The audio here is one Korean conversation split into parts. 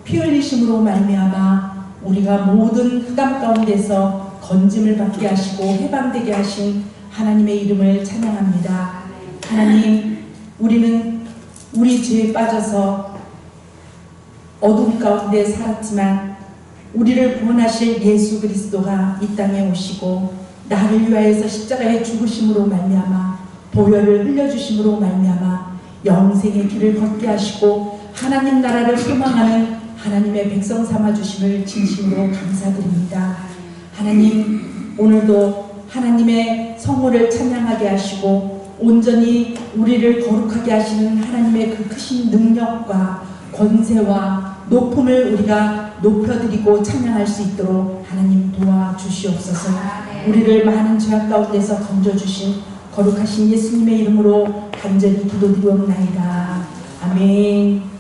피 흘리심으로 말미암아 우리가 모든 흑암 가운데서 건짐을 받게 하시고 해방되게 하신 하나님의 이름을 찬양합니다. 하나님, 우리는 우리 죄에 빠져서 어둠 가운데 살았지만 우리를 구원하실 예수 그리스도가 이 땅에 오시고 나를 위하여서 십자가에 죽으심으로 말미암아 보혈을 흘려주심으로 말미암아 영생의 길을 걷게 하시고 하나님 나라를 소망하는 하나님의 백성 삼아주심을 진심으로 감사드립니다. 하나님, 오늘도 하나님의 성호를 찬양하게 하시고 온전히 우리를 거룩하게 하시는 하나님의 그 크신 능력과 권세와 높음을 우리가 높여드리고 찬양할 수 있도록 하나님 도와주시옵소서. 우리를 많은 죄악 가운데서 건져주신 거룩하신 예수님의 이름으로 간절히 기도드리옵나이다. 아멘.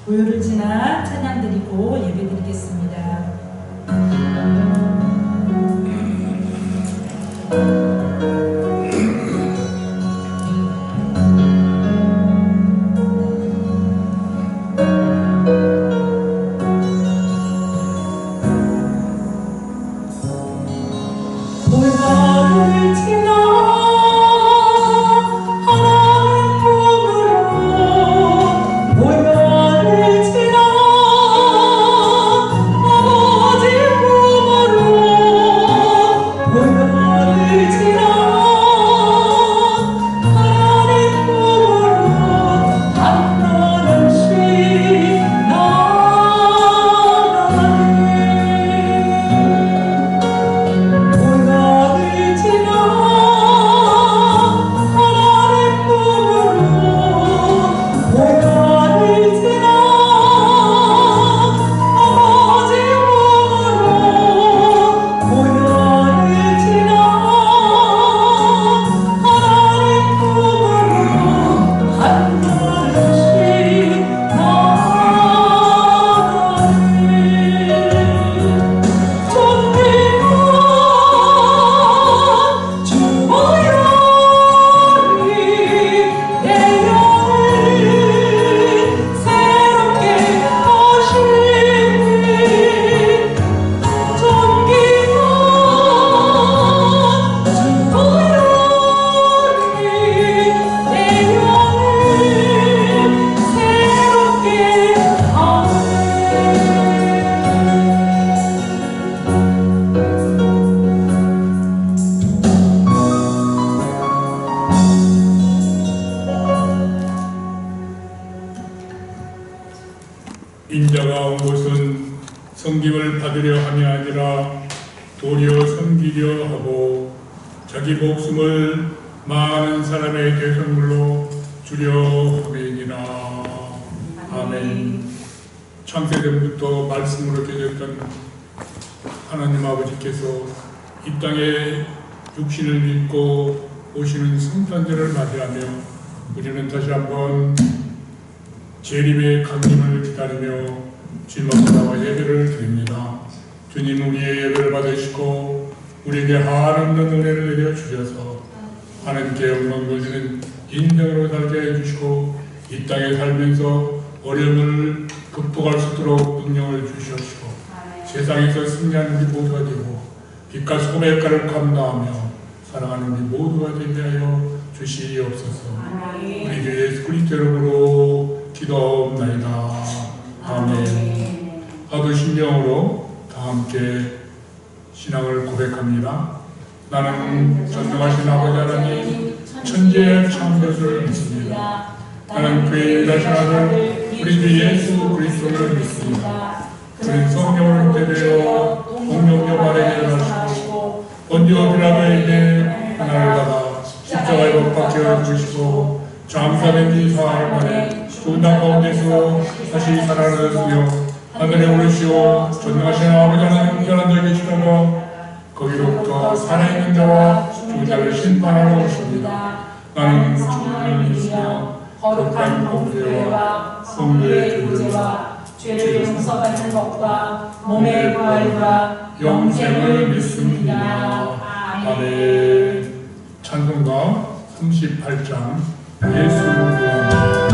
고요를 지나 찬양 드리고 예배 드리겠습니다. 고요를 지나 인자가 온 곳은 섬김을 받으려 함이 아니라 도리어 섬기려 하고 자기 목숨을 많은 사람의 대선물로 주려 함이니라. 아멘. 창세전부터 말씀으로 되셨던 하나님 아버지께서 이 땅에 육신을 입고 오시는 성탄절을 맞이하며 우리는 다시 한번 재림의 강림을 기다리며 주님 앞에 나와 예배를 드립니다. 주님, 우리의 예배를 받으시고 우리에게 한없는 은혜를 내려 주셔서 하나님께 영광 돌리는 인정으로 살게 해주시고 이 땅에 살면서 어려움을 극복할 수 있도록 능력을 주시옵시고 세상에서 승리하는 우리 모두가 되고 빛과 소금의 가를 감당하며 사랑하는 우리 모두가 되게 하여 주시옵소서. 우리 주 예수 그리스도 이름으로 기도옵나이다. 아멘. 하도 심령으로 다 함께 신앙을 고백합니다. 나는 전능하신 아버지 하나님 천지의 창조주를 믿습니다. 나는 그의 유일하신 아들 우리 주 예수 그리스도를 믿습니다. 그는 성령으로 잉태되어 동정녀 아래 일어나시고 본디오 빌라도에게 하나를 받아 십자가에 못 박혀 죽으시고 장사된 지 사흘 만에 죽은 땅 가운데서 다시 살아나셨으며 하늘에 오르시오 전능하신 아버지 하나님 편한 자 계시다가 거기로부터 살아있는 자와 죽은 자를 심판하러 오십니다. 나는 주를 믿으며 거룩한 공회와 성도의 교제와 죄를 용서받는 것과 몸의 부활과 영생을 믿습니다. 아멘. 찬송가 38장 예수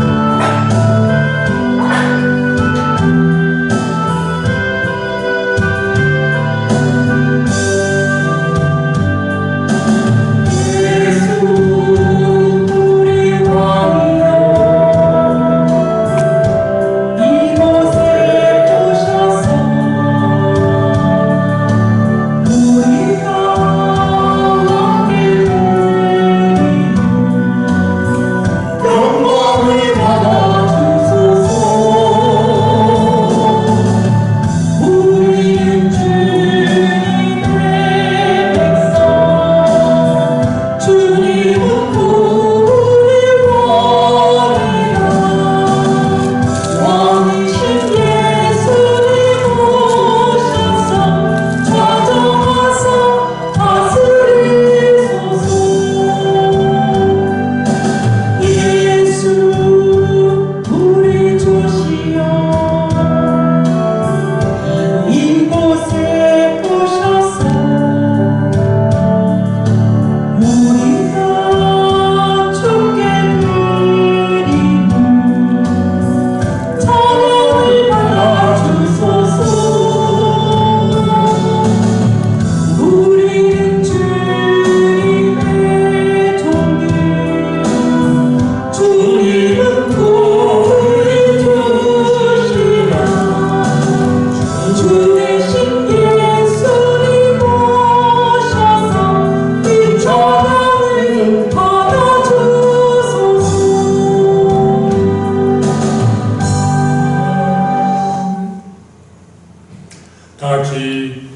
다같이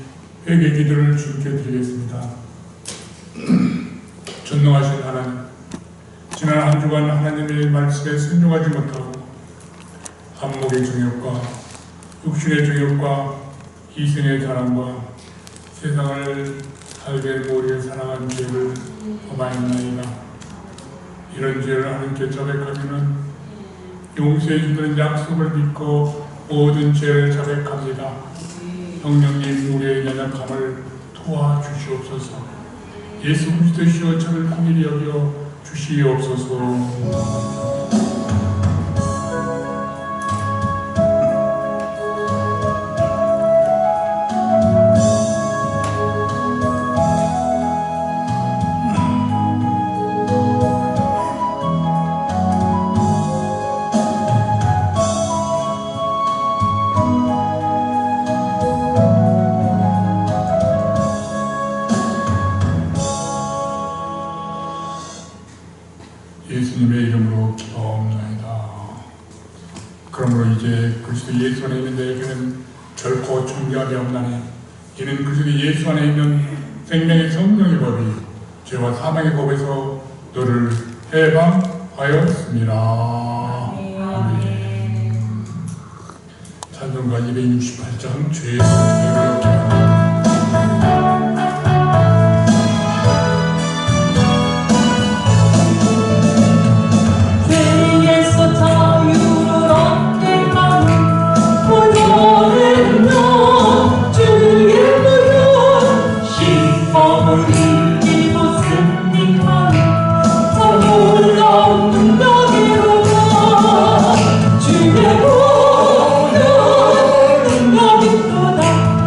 회개 기도를 주께 드리겠습니다. 전능하신 하나님, 지난 한 주간 하나님의 말씀에 순종하지 못하고 안목의 정욕과 육신의 정욕과 이생의 자랑과 세상을 살게 모르게 사랑한 죄를 범하였나이다. 이런 죄를 하나님께 자백하면은 용서해 주는 약속을 믿고 모든 죄를 자백합니다. 성령님 우리의 연약함을 도와주시옵소서. 예수 그리스도시여 저를 긍휼히 여겨 주시옵소서. 예수님의 이름으로 기도하옵나이다. 그러므로 이제 그리스도 예수 안에 있는 너에게는 결코 존재함이 없나니 이는 그리스도 예수 안에 있는 생명의 성령의 법이 죄와 사망의 법에서 너를 해방하였습니다. 아멘. 찬송가 268장 죄의 선택을 기하라.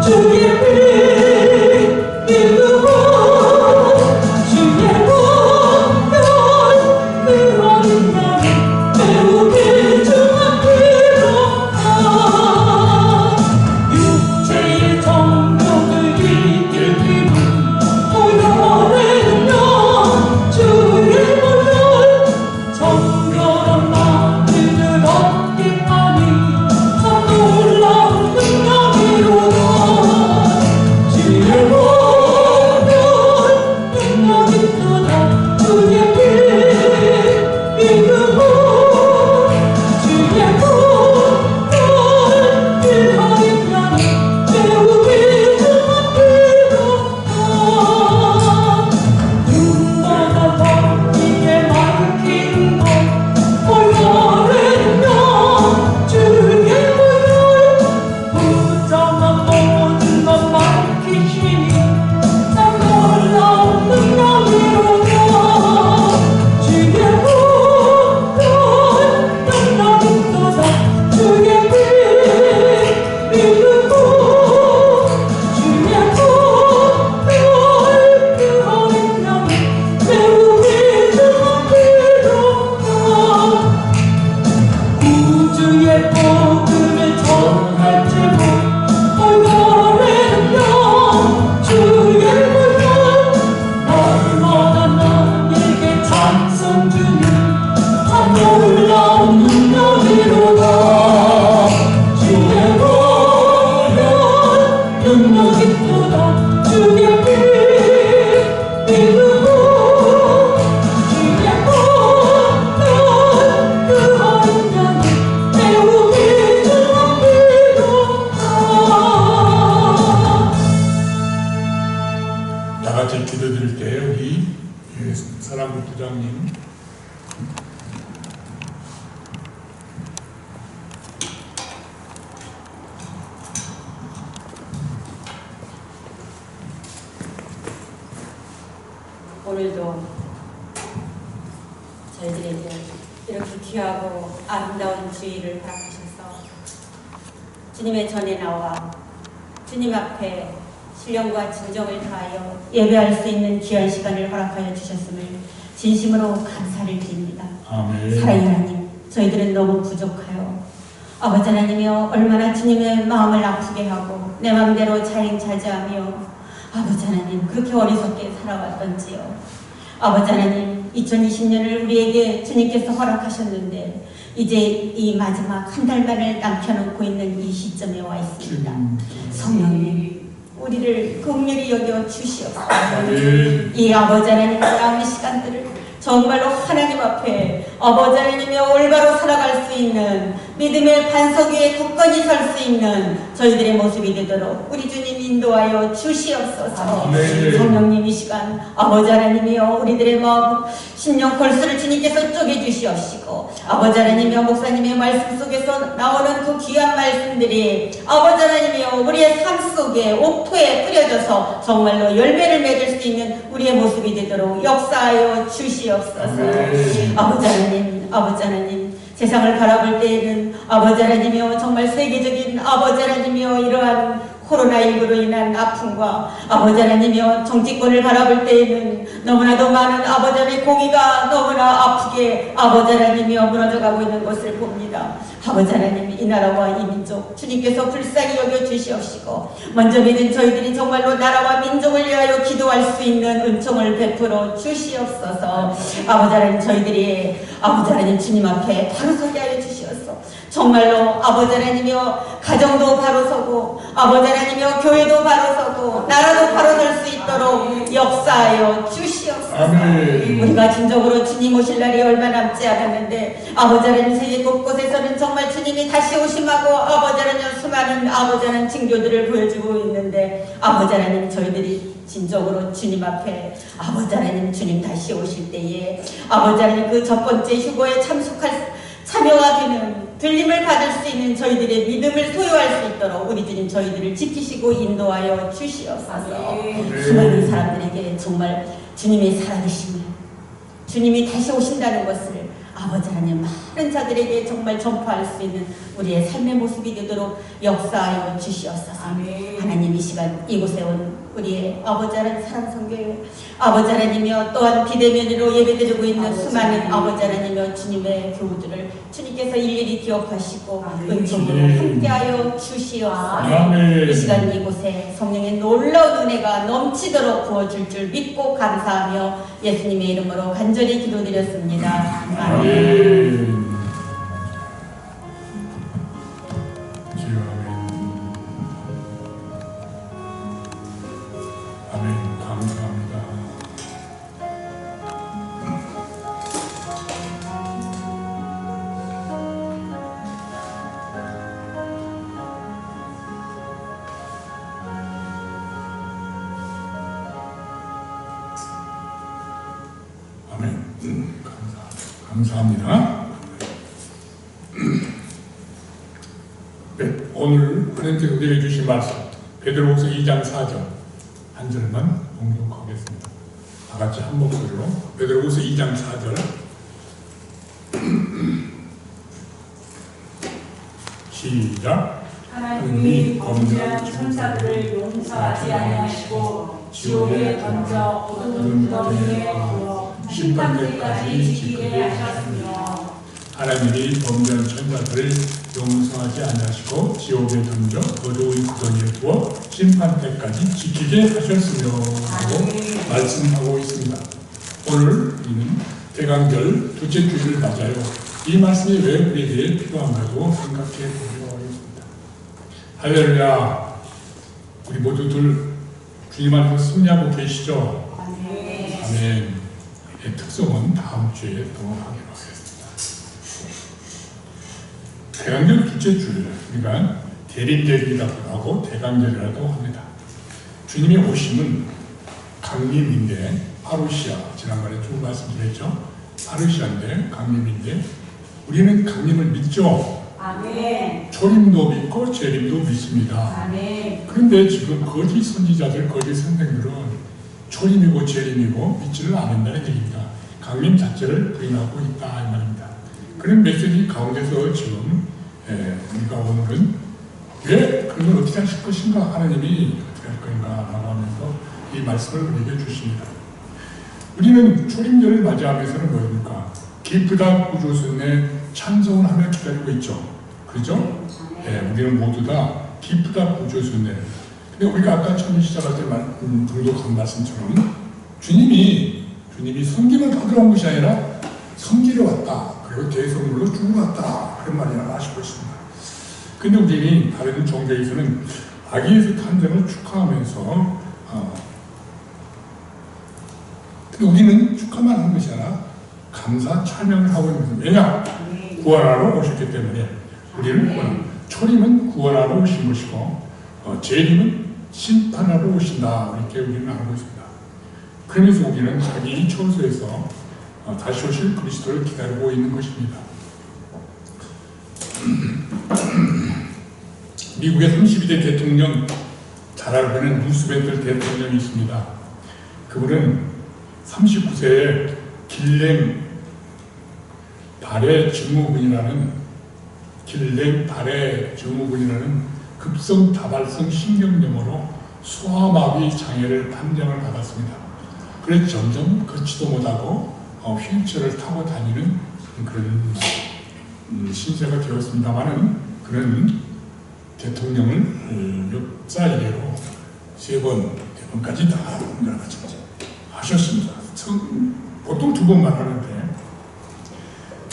주의 부장님, 오늘도 저희들에게 이렇게 귀하고 아름다운 주의를 허락하셔서 주님의 전에 나와 주님 앞에 신령과 진정을 다하여 예배할 수 있는 귀한 시간을 허락하여 주셨음을 진심으로 감사를 드립니다. 아멘. 사랑의 하나님, 저희들은 너무 부족하여 아버지 하나님이여 얼마나 주님의 마음을 아프게 하고 내 마음대로 자행자재하며 아버지 하나님 그렇게 어리석게 살아왔던지요. 아버지 하나님 2020년을 우리에게 주님께서 허락하셨는데 이제 이 마지막 한 달만을 남겨놓고 있는 이 시점에 와 있습니다. 성령님 우리를 긍휼히 여겨 주시옵소서. 이 아버지 하나님 남은 시간들을 정말로 하나님 앞에 아버지 하나님이여 올바로 살아갈 수 있는 믿음의 반석 위에 굳건히 설 수 있는 저희들의 모습이 되도록 우리 주님 인도하여 주시옵소서. 성령님 이 시간 아버지 하나님이여 우리들의 마음 심령 골수를 주님께서 쪼개주시옵시고 아버지 하나님이여 목사님의 말씀 속에서 나오는 그 귀한 말씀들이 아버지 하나님이여 우리의 삶 속에 옥토에 뿌려져서 정말로 열매를 맺을 수 있는 우리의 모습이 되도록 역사하여 주시옵소서. 아버지 하나님, 아버지 하나님 세상을 바라볼 때에는 아버지 하나님이여 정말 세계적인 아버지 하나님이여 이러한 코로나19로 인한 아픔과 아버지 하나님이여 정치권을 바라볼 때에는 너무나도 많은 아버지 하나님의 공의가 너무나 아프게 아버지 하나님이여 무너져가고 있는 것을 봅니다. 아버지 하나님 이 나라와 이 민족 주님께서 불쌍히 여겨 주시옵시고 먼저 믿은 저희들이 정말로 나라와 민족을 위하여 기도할 수 있는 은총을 베풀어 주시옵소서. 아버지 하나님 저희들이 아버지 하나님 주님 앞에 바로 서게 하여 주시옵소서. 정말로 아버지 하나님이여 가정도 바로 서고 아버지 하나님이여 교회도 바로 서고 나라도 바로 설 수 있도록 역사하여 주시옵소서. 아멘. 우리가 진정으로 주님 오실 날이 얼마 남지 않았는데 아버지 하나님 세계 곳곳에서는 정말 주님이 다시 오심하고 아버지 하나님 수많은 아버지 하나님 징조들을 보여주고 있는데 아버지 하나님 저희들이 진정으로 주님 앞에 아버지 하나님 주님 다시 오실 때에 아버지 하나님 그 첫 번째 휴거에 참여가 되는 들림을 받을 수 있는 저희들의 믿음을 소유할 수 있도록 우리 주님 저희들을 지키시고 인도하여 주시옵소서. 수많은 사람들에게 정말 주님의 살아계심을 주님이 다시 오신다는 것을 아버지 하나님 많은 자들에게 정말 전파할 수 있는 우리의 삶의 모습이 되도록 역사하여 주시옵소서. 하나님 이 시간 이곳에 온 우리의 아버지 하나님 사랑성교회 아버지 하나님이여 또한 비대면으로 예배드리고 있는 수많은 아버지 하나님이여 주님의 교우들을 주님께서 일일이 기억하시고 은총으로 함께하여 주시옵소서. 이 시간 이곳에 성령의 놀라운 은혜가 넘치도록 부어줄 줄 믿고 감사하며 예수님의 이름으로 간절히 기도드렸습니다. 아멘. 감사합니다. 네, 오늘 하나님께서 우리에게 주신 말씀 베드로후서 2장 4절 한 절만 봉독하겠습니다. 다 같이 한 목소리로 베드로후서 2장 4절 시작. 하나님이 범죄한 천사들을 용서하지 아니하시고 지옥에 던져 어두운 무덤에 두어 심판대까지 지키게 하셨으며 하나님이 범죄한 천사들을 용서하지 아니하시고 지옥에 던져 어두운 구덩이에 두어 심판대까지 지키게 하셨으며 하고 말씀하고 있습니다. 오늘 우리는 대강절 둘째 주일을 맞아요. 이 말씀이 왜 우리에게 필요한가도 생각해 보려고 하겠습니다. 할렐루야. 우리 모두들 주님 안에서 승리하고 계시죠? 아멘. 의 특성은 다음 주에 또 하기로 하겠습니다. 대강절 둘째 주일, 우리가 대림절이라고 하고 대강절이라고 합니다. 주님의 오심은 강림인데 파루시아, 지난번에 쭉 말씀드렸죠. 파루시아인데, 강림인데, 우리는 강림을 믿죠. 아멘. 초림도 믿고 재림도 믿습니다. 아멘. 그런데 지금 거짓 선지자들, 거짓 선생들은 초림이고 재림이고 믿지를 않는다는 얘기입니다. 강림 자체를 부인하고 있다 이 말입니다. 그런 메시지 가운데서 지금 우리가 오늘은 왜 그걸 어떻게 하실 것인가, 하나님이 어떻게 할 건가 라고 하면서 이 말씀을 우리에게 주십니다. 우리는 초림절을 맞이하면서는 뭐입니까? 기쁘다 구주순례 찬송을 하며 기다리고 있죠. 그렇죠? 우리는 모두 다 기쁘다 구주순례. 근데 우리가 아까 처음 시작할 때 등록한 말씀처럼 주님이 섬김을 받으러 온 것이 아니라 섬기러 왔다. 그리고 대성물로 주고 왔다. 그런 말이라고 하시고 있습니다. 근데 우리는 다른 종교에서는 아기 예수 탄생을 축하하면서 근데 우리는 축하만 하는 것이 아니라 감사 찬양을 하고 있는 것입니다. 왜냐? 구원하러 오셨기 때문에 우리는 초림은 구원하러 오신 것이고 재림은 심판하러 오신다. 이렇게 우리는 알고 있습니다. 그러면서 우리는 자기 처소에서 다시 오실 그리스도를 기다리고 있는 것입니다. 미국의 32대 대통령, 잘 알고 있는 루스벨트 대통령이 있습니다. 그분은 39세에 길렘 발해 증후군이라는 급성 다발성 신경염으로 소아마비 장애를 판정을 받았습니다. 그래서 점점 걷지도 못하고 휠체어를 타고 다니는 그런 신세가 되었습니다만은 그는 대통령을 역사 이래로 4번까지 다 하셨습니다. 보통 2번만 하는데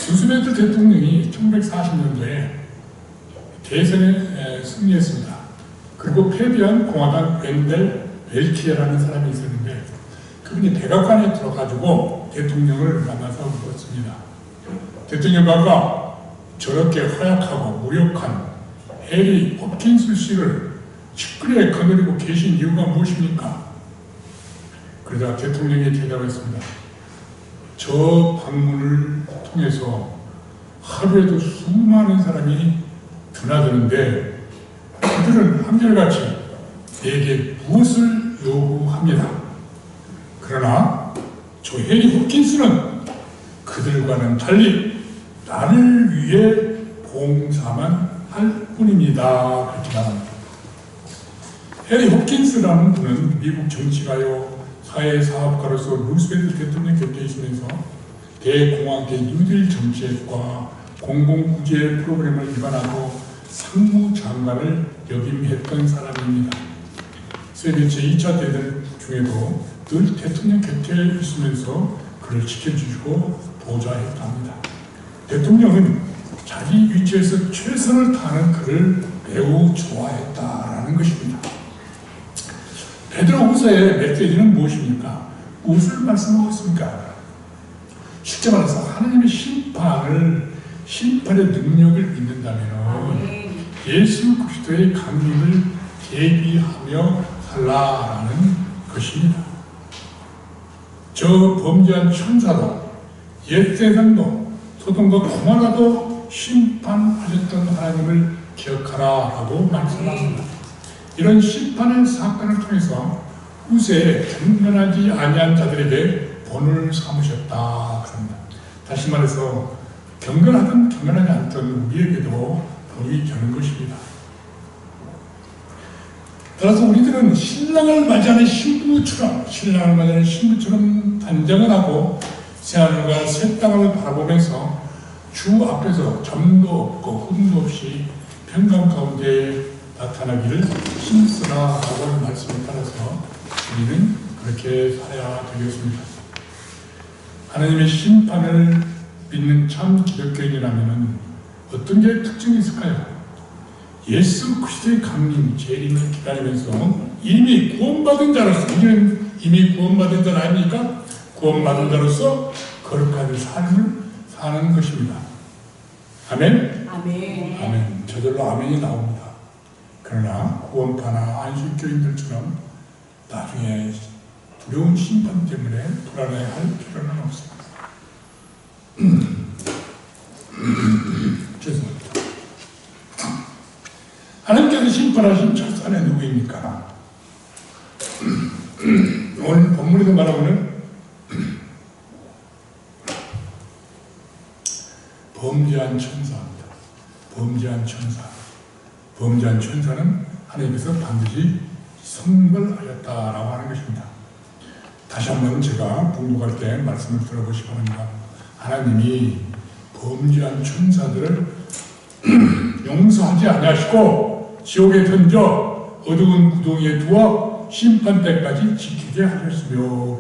루스벨트 대통령이 1940년도에 대선에 승리했습니다. 그리고 패배한 공화당 웬델 벨키에라는 사람이 있었는데 그분이 백악관에 들어가지고 대통령을 만나서 물었습니다. 대통령과 저렇게 허약하고 무력한 해리 홉킨스 씨를 시끄러에 거느리고 계신 이유가 무엇입니까? 그러자 대통령이 대답했습니다. 저 방문을 통해서 하루에도 수많은 사람이 드나드는데 그들은 한결같이 내게 무엇을 요구합니다. 그러나 저 해리 홉킨스는 그들과는 달리 나를 위해 봉사만 할 뿐입니다. 그렇게 말합니다. 해리 홉킨스라는 분은 미국 정치가요 사회사업가로서 루스벨트 대통령 곁에 있으면서 대공황대 뉴딜 정책과 공공구제 프로그램을 위반하고 상무장관을 역임했던 사람입니다. 세계 제2차 대전 중에도 늘 대통령 곁에 있으면서 그를 지켜주시고 보좌했다 합니다. 대통령은 자기 위치에서 최선을 다하는 그를 매우 좋아했다라는 것입니다. 베드로후서의 메시지는 무엇입니까? 무엇을 말씀하고 있습니까? 실제 말해서 하나님의 심판의 능력을 믿는다면 예수 그리스도의 강림을 대비하며 살라라는 것입니다. 저 범죄한 천사도 옛 세상도 소돔과 고모라도 심판하셨던 하나님을 기억하라라고 말씀합니다. 이런 심판의 사건을 통해서 후세에 경건하지 아니한 자들에게 본을 삼으셨다 그럽니다. 다시 말해서 경건하든 경건하지 않든 우리에게도 본이 되는 것입니다. 따라서 우리들은 신랑을 맞이하는 신랑을 맞이하는 신부처럼 단장을 하고 새하늘과 새 땅을 바라보면서 주 앞에서 점도 없고 흠도 없이 평강 가운데 나타나기를 힘쓰라라고 말씀에 따라서 우리는 그렇게 살아야 되겠습니다. 하나님의 심판을 믿는 참 기독교인이라면 어떤 게 특징이 있을까요? 예수 그리스도의 강림, 재림을 기다리면서 이미 구원받은 자로서, 우리는 이미 구원받은 자 아닙니까? 구원받은 자로서 거룩한 삶을 사는 것입니다. 아멘? 아멘. 아멘. 저절로 아멘이 나옵니다. 그러나 구원파나 안식교인들처럼 나중에 두려운 심판 때문에 불안해할 필요는 없습니다. 죄송합니다. 하나님께서 심판하신 첫사는 누구입니까? 오늘 본문에서 말하고는 범죄한 천사입니다. 범죄한 천사. 범죄한 천사는 하나님께서 반드시 성벌하셨다라고 하는 것입니다. 다시 한번 제가 봉독할 때 말씀을 들어보시기 바랍니다. 하나님이 범죄한 천사들을 용서하지 아니하시고 지옥에 던져 어두운 구덩이에 두어 심판 때까지 지키게 하셨으며,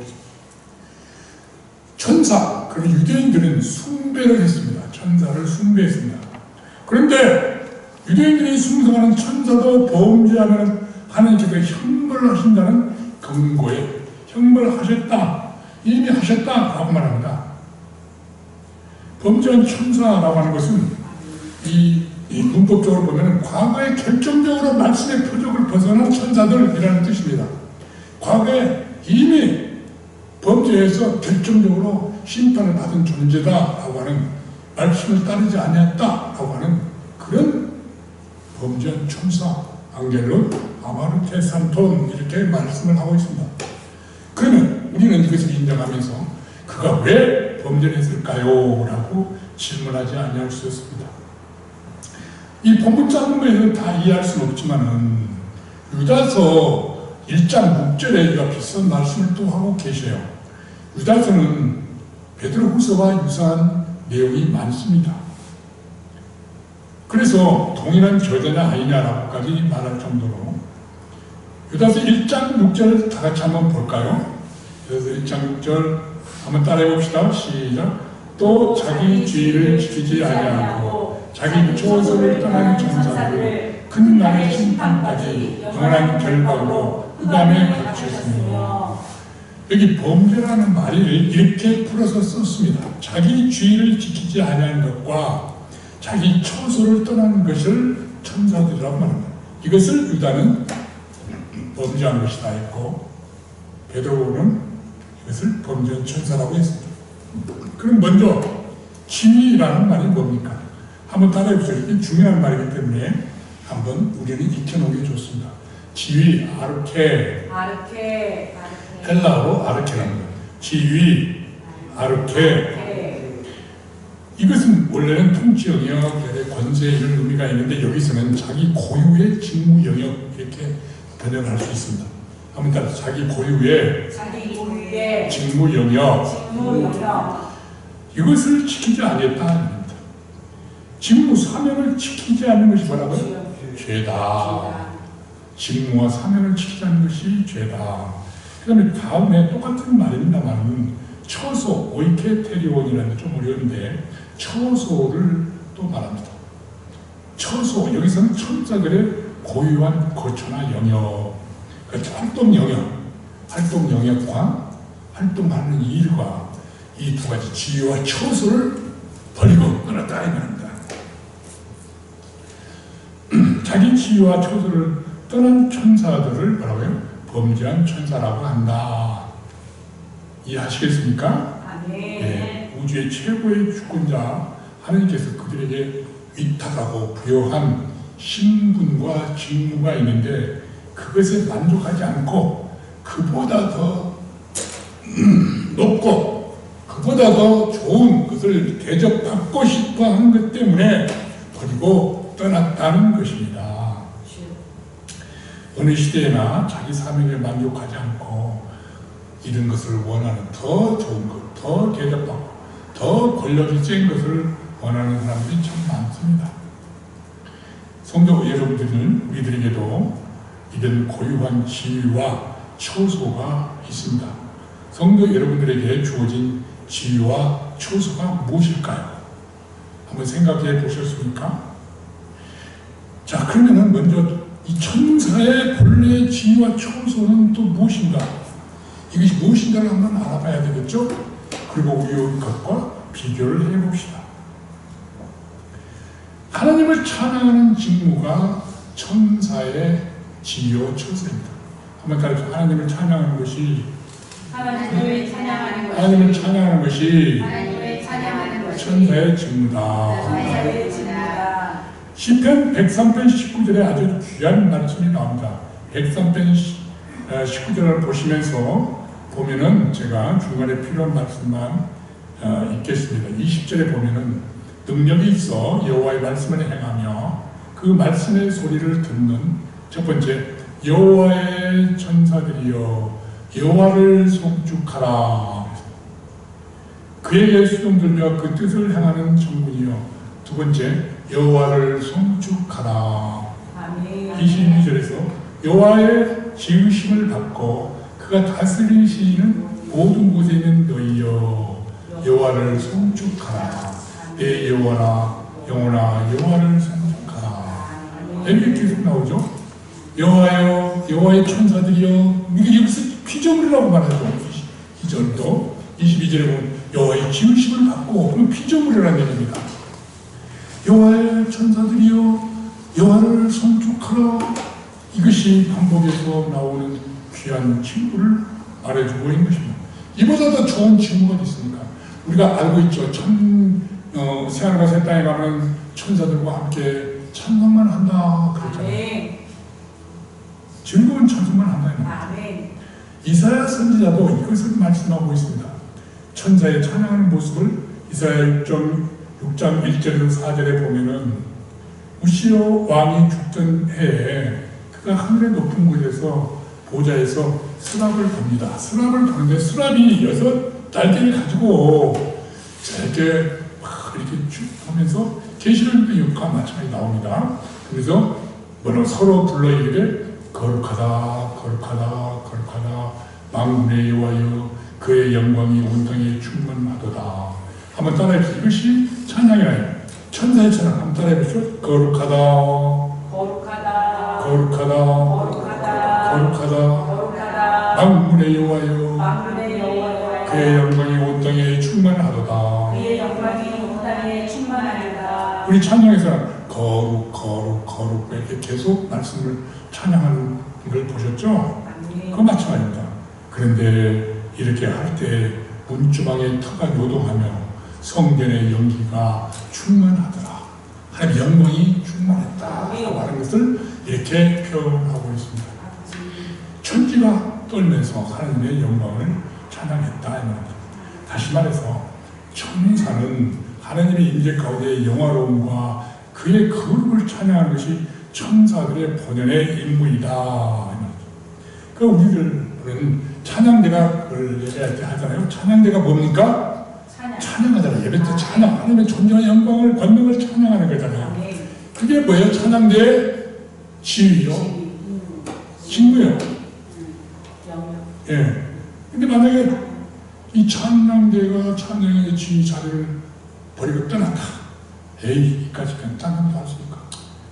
천사, 그리고 유대인들은 숭배를 했습니다. 천사를 숭배했습니다. 그런데 유대인들이 숭상하는 천사도 범죄하면 하나님께서 형벌하신다는 근거에 형벌하셨다, 이미 하셨다라고 말합니다. 범죄한 천사라고 하는 것은 이 문법적으로 보면 과거에 결정적으로 말씀의 표적을 벗어난 천사들이라는 뜻입니다. 과거에 이미 범죄에서 결정적으로 심판을 받은 존재다라고 하는, 말씀을 따르지 아니했다라고 하는 그런 범죄한 천사, 앙겔론 아마르테 산톤, 이렇게 말씀을 하고 있습니다. 그러면 우리는 이것을 인정하면서 그가 왜 범죄를 했을까요? 라고 질문하지 아니할 수 없습니다. 이 본문 짧은 거에는 다 이해할 수는 없지만은 유다서 1장 6절에 이와 비슷한 말씀을 또 하고 계셔요. 유다서는 베드로후서와 유사한 내용이 많습니다. 그래서 동일한 저자냐 아니냐라고까지 말할 정도로, 유다서 1장 6절 다 같이 한번 볼까요? 그래서 1장 6절 한번 따라해 봅시다. 시작. 또 자기 죄를 지키지 아니하고 자기 초소를 떠난 천사들을 큰 날의 심판까지 영원한 결박으로 흑암에 갇혔으며, 여기 범죄라는 말을 이렇게 풀어서 썼습니다. 자기 죄를 지키지 아니하는 것과 자기 초소를 떠나는 것을 천사들이라고 말합니다. 이것을 유다는 범죄한 것이다 했고, 베드로는 이것을 범죄한 천사라고 했습니다. 그럼 먼저 지위라는 말이 뭡니까? 한번 따라해보세요. 이게 중요한 말이기 때문에 한번 우리는 익혀놓은 게 좋습니다. 지위, 아르케. 헬라어로 아르케랍니다. 지위, 아르케. 이것은 원래는 통치 영역의 권세 이런 의미가 있는데, 여기서는 자기 고유의 직무 영역, 이렇게 번역할 수 있습니다. 한번 따라, 자기 고유의 직무 영역. 이것을 지키지 않았다. 직무, 사명을 지키지 않는 것이 뭐라고요? 죄다. 직무와 사명을 지키지 않는 것이 죄다. 그 다음에 다음에 똑같은 말입니다만, 처소, 오이케테리온이라는 게 좀 어려운데, 처소를 또 말합니다. 처소, 여기서는 천사들의 고유한 거처나 영역, 그러니까 활동 영역과 활동하는 일과 이 두 가지 지위와 처소를 버리고 떠났다 이 말입니다. 자기 지위와 처소를 떠난 천사들을 뭐라고요? 범죄한 천사라고 한다. 이해하시겠습니까? 네. 우주의 최고의 주권자 하나님께서 그들에게 위탁하고 부여한 신분과 직무가 있는데, 그것에 만족하지 않고 그보다 더 높고 그보다 더 좋은 것을 대접받고 싶어 하는 것 때문에 버리고 떠났다는 것입니다. 어느 시대에나 자기 사명에 만족하지 않고 이런 것을 원하는, 더 좋은 것, 더 대접받고 더 권력이 센 것을 원하는 사람들이 참 많습니다. 성도 여러분들은 우리들에게도 이런 고유한 지위와 처소가 있습니다. 성도 여러분들에게 주어진 지위와 처소가 무엇일까요? 한번 생각해 보셨습니까? 자, 그러면은 먼저 이 천사의 본래의 지위와 처소는 또 무엇인가? 이것이 무엇인가를 한번 알아봐야 되겠죠? 그리고 우리 것과 비교를 해봅시다. 하나님을 찬양하는 직무가 천사의 지위와 처소입니다. 한번 따라서 하나님을 찬양하는 것이 하나님을 찬양하는 것이 하나님을 찬양하는 것이 하나님을 찬양하는 것이 천사의 직무다. 천사의 직무다. 시편 103편 19절에 아주 귀한 말씀이 나옵니다. 103편 19절을 보시면서 보면은 제가 중간에 필요한 말씀만 읽겠습니다. 20절에 보면은 능력이 있어 여호와의 말씀을 행하며 그 말씀의 소리를 듣는 첫 번째 여호와의 천사들이여 여호와를 송축하라. 그에게 수종 들며 그 뜻을 행하는 정군이여. 두 번째 여호와를 송축하라. 아멘. 22절에서 여호와의 지으심을 받고 그가 다스리시는 모든 곳에 있는 너희여 여호와를 송축하라. 내 여호와라 영혼아 여호와를 송축하라. 이렇게 계속 나오죠. 여호와여 여호와의 천사들이여. 이게 여기서 피조물이라고 말하죠. 2절도 22절에 보면 여호와의 지으심을 받고 그건 피조물이라는 얘기입니다. 여호와의 천사들이여 여호와를 송축하라. 이것이 반복해서 나오는 귀한 징후를 말해주고 있는 것입니다. 이보다 더 좋은 징후가 있습니까? 우리가 알고 있죠. 새하늘과 새 땅에 가면 천사들과 함께 찬송만 한다 그랬잖아요. 즐거운 찬송만 한다. 아멘. 이사야 선지자도 이것을 말씀하고 있습니다. 천사의 찬양하는 모습을 이사야 6장 1절에서 4절에 보면은 우시아 왕이 죽던 해에 그가 하늘의 높은 곳에서 보좌에서 스랍을 봅니다. 스랍을 보는데 스랍이 6 날개를 가지고 이렇게 막 이렇게 쭉 보면서 계시록의 역과 마찬가지 나옵니다. 그래서 뭐라고 서로 불러 이르되 거룩하다 거룩하다 거룩하다 만군의 여호와여 그의 영광이 온 땅에 충만하도다. 한번 따라해보세요. 이것이 찬양이에요. 천사의 찬양 한번 따라해보시죠. 거룩하다 거룩하다 거룩하다 거룩하다 거룩하다 거룩하다 만군의 여호와여 만군의 여호와여 그의 영광이 온 땅에 충만하도다. 그의 영광이 온 땅에 충만하도다. 우리 찬양에서 거룩 거룩 거룩 이렇게 계속 말씀을 찬양하는 걸 보셨죠? 그거 마찬가지입니다. 그런데 이렇게 할 때 문주방의 터가 요동하며 성전의 연기가 충만하더라. 하나님의 영광이 충만했다 하는 것을 이렇게 표현하고 있습니다. 천지가 떨면서 하나님의 영광을 찬양했다. 다시 말해서 천사는 하나님의 임재 가운데 영화로움과 그의 거룩을 찬양하는 것이 천사들의 본연의 임무이다. 그 우리들은 찬양대가 그걸 얘기할 때 하잖아요. 찬양대가 뭡니까? 찬양하잖아요. 예배 때 찬양, 하나님의 존재와 영광을 권능을 찬양하는 거잖아요. 그게 뭐예요? 찬양대의 지위요, 직무예요. 예. 근데 만약에 이 찬양대가 찬양의 지위 자리를 버리고 떠났다. 에이, 이까지 괜찮은 거 할 수 있을까?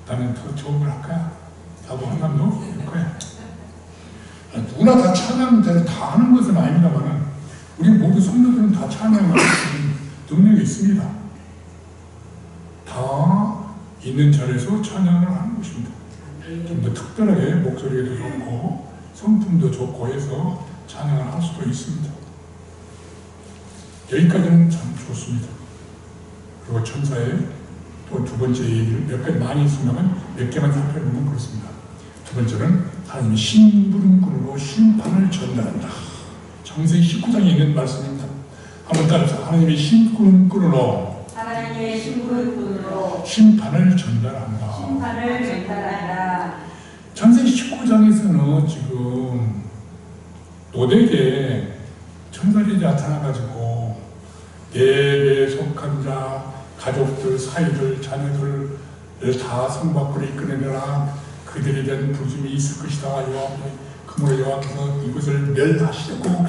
나는 더 좋은 걸 할 거야. 나도 한남도 할 거야. 누구나 다 찬양대를 다 하는 것은 아닙니다만 우리 모두 성도들은 다 찬양할 수 있는 능력이 있습니다. 다 있는 자리에서 찬양을 하는 것입니다. 좀 더 특별하게 목소리도 좋고 성품도 좋고 해서 찬양을 할 수도 있습니다. 여기까지는 참 좋습니다. 그리고 천사의 또 두 번째 얘기를 몇 가지 많이 있으면 몇 개만 살펴보면 그렇습니다. 두 번째는 하나님이 심부름꾼으로 심판을 전달한다. 창세기 19장에 있는 말씀입니다. 한번 따라서 하나님이 심부름꾼으로 심판을 전달한다. 심판을 전달한다. 창세기 19장에서는 지금 노덱에 천사들이 나타나가지고 내게 속한 자, 가족들, 사이들, 자녀들을 다 성 밖으로 이끌어내라. 그들에 대한 부름이 있을 것이다. 그러므로 여호와께서 이곳을 멸하시려고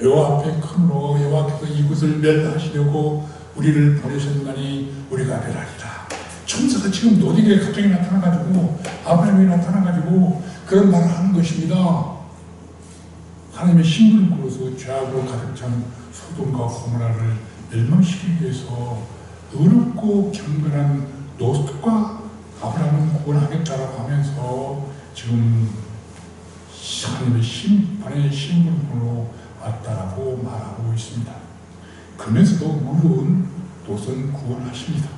여호와 앞에 크므로 여호와께서 이곳을 멸하시려고 우리를 보내셨나니 우리가 멸하리라. 천사가 지금 노덱에 갑자기 나타나가지고 아브라함이 나타나가지고 그런 말을 하는 것입니다. 하나님의 심부름꾼으로서 죄악으로 가득 찬 소돔과 고모라를 멸망시키기 위해서 의롭고 경건한 롯과 아브라함은 구원하겠다라고 하면서 지금 하나님의 심판의 심부름꾼으로 왔다라고 말하고 있습니다. 그러면서도 물은 노선 구원하십니다.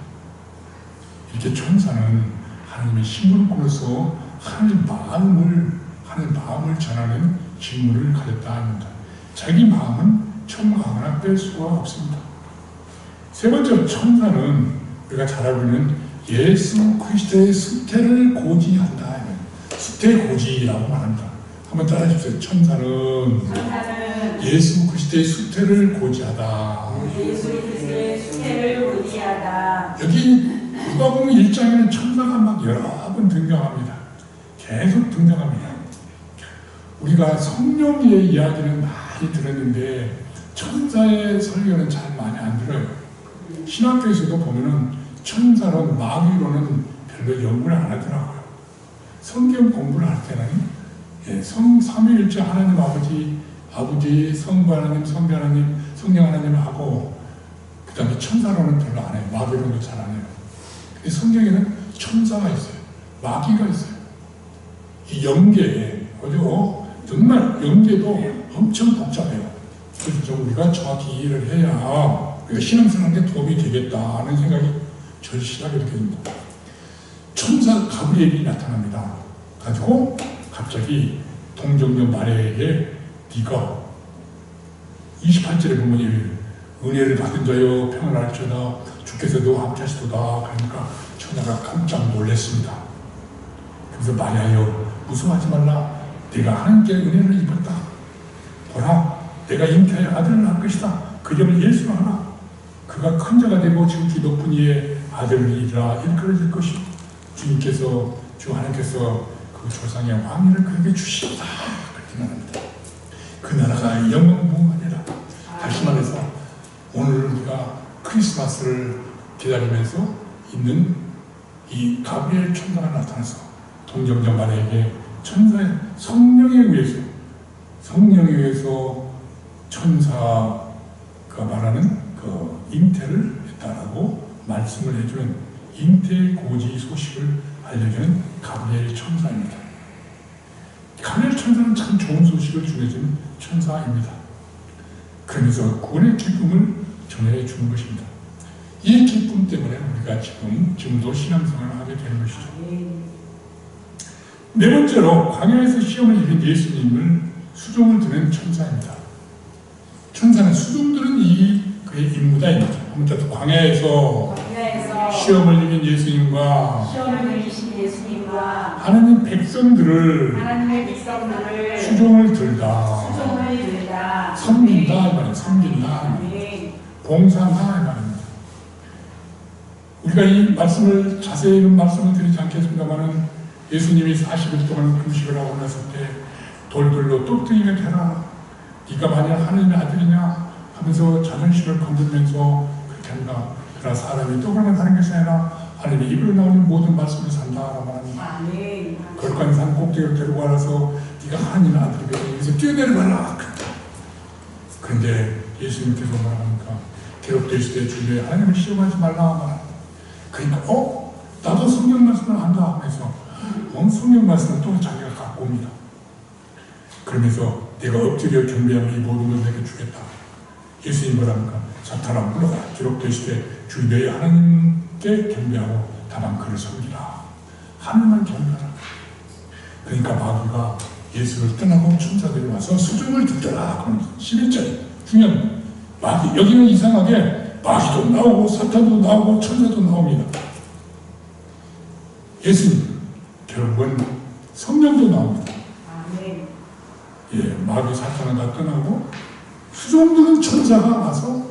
이렇게 천사는 하나님의 신분을 꾸려서 하나님의 마음을 전하는 직무를 가졌다 합니다. 자기 마음은 첨가하거나 뺄 수가 없습니다. 세 번째로 천사는 우리가 잘 알고 있는 예수 그리스도의 수태를 고지한다. 수태 고지라고 말합니다. 한번 따라해 주세요. 천사는 예수 그리스도의 수태를 고지하다. 예수 그리스도의 수태를 고지하다. 여기 누가복음 1장에는 천사가 막 여러 번 등장합니다. 계속 등장합니다. 우리가 성령의 이야기는 많이 들었는데 천사의 설교는 잘 많이 안 들어요. 신학교에서도 보면은 천사론, 마귀로는 별로 연구를 안 하더라고요. 성경 공부를 할 때는 삼위일체 하나님 아버지, 성부 하나님, 성부 하나님, 성령 하나님을 하고 그 다음에 천사론은 별로 안 해요. 마귀론도 잘 안 해요. 근데 성경에는 천사가 있어요. 마귀가 있어요. 이 영계, 정말 영계도 엄청 복잡해요. 그래서 좀 우리가 정확히 이해를 해야 우리가 신앙생활에 도움이 되겠다 하는 생각이 절실하게 느껴집니다. 천사 가브리엘이 나타납니다. 가지고 갑자기 동정녀 마리아에게 네가 28절에 보면 은혜를 받은 자여 평안할지어다 주께서도 함께하시도다. 그러니까 천사가 깜짝 놀랐습니다. 그래서 마리아여 무서워하지 말라. 내가 하나님께 은혜를 입었다. 보라 내가 잉태하여 아들을 낳을 것이다. 그 이름을 예수로 하라. 그가 큰 자가 되고 지극히 높은 이의 아들이라 일컬어질 것이 주 하나님께서 그 조상의 왕위를 그에게 주시리라. 그렇게 말합니다. 그 나라가 영원무한이라. 다시 말해서 오늘 우리가 크리스마스를 기다리면서 있는 이 가브리엘 천사가 나타나서 동정녀 마리아에게 천사의 성령에 의해서 천사가 말하는 그 잉태를 했다라고 말씀을 해주는 잉태 고지 소식을 알려주는 가브리엘 천사입니다. 가브리엘 천사는 참 좋은 소식을 전해주는 천사입니다. 그러면서 구원의 기쁨을 전해주는 것입니다. 이 기쁨 때문에 우리가 지금도 신앙생활을 하게 되는 것이죠. 네 번째로 광야에서 시험을 이긴 예수님을 수종을 드는 천사입니다. 천사는 수종드는 그의 임무다입니다. 아무튼 광야에서 시험을 이긴 예수님과 하나님의 백성들을 수종을 들다. 섬긴다 이 말이에요. 섬긴다. 봉사한다 이 말입니다. 우리가 이 말씀을 자세히는 말씀을 드리지 않겠습니다만은 예수님이 40일 동안 금식을 하고 났을 때 돌들로 뚝뚝이게 되라. 네가 만약 하나님의 아들이냐 하면서 자존심을 건들면서 그렇게 한다. 그러나 사람이 떡으로만 사는 것이 아니라 하나님의 입으로 나오는 모든 말씀을 산다라고 합니다. 걸간 산 꼭대기로 데리고 가서 네가 하나님의 아들이거든 여기서 뛰어내려가라. 그런데 예수님께서 말하니까 기록되어 있을 때 주위에 하나님을 시험하지 말라 말합니다. 그러니까 나도 성경 말씀을 한다 하면서 성경 말씀을 또 자기가 갖고 옵니다. 그러면서 내가 엎드려 경배하면 이 모든 걸 내게 주겠다. 예수님 뭐랍니까? 사탄아 물러가. 기록되어 있을 때 주위에 하나님께 경배하고 다만 그를 섬기라. 하나님만 경배하라. 그러니까 마귀가 예수를 떠나고 천사들이 와서 수종을 듣더라. 11절 중요합니다. 마귀 여기는 이상하게 마귀도 나오고 사탄도 나오고 천사도 나옵니다. 예수님 결국은 성령도 나옵니다. 마귀 사탄은 다 떠나고 수종드는 천사가 와서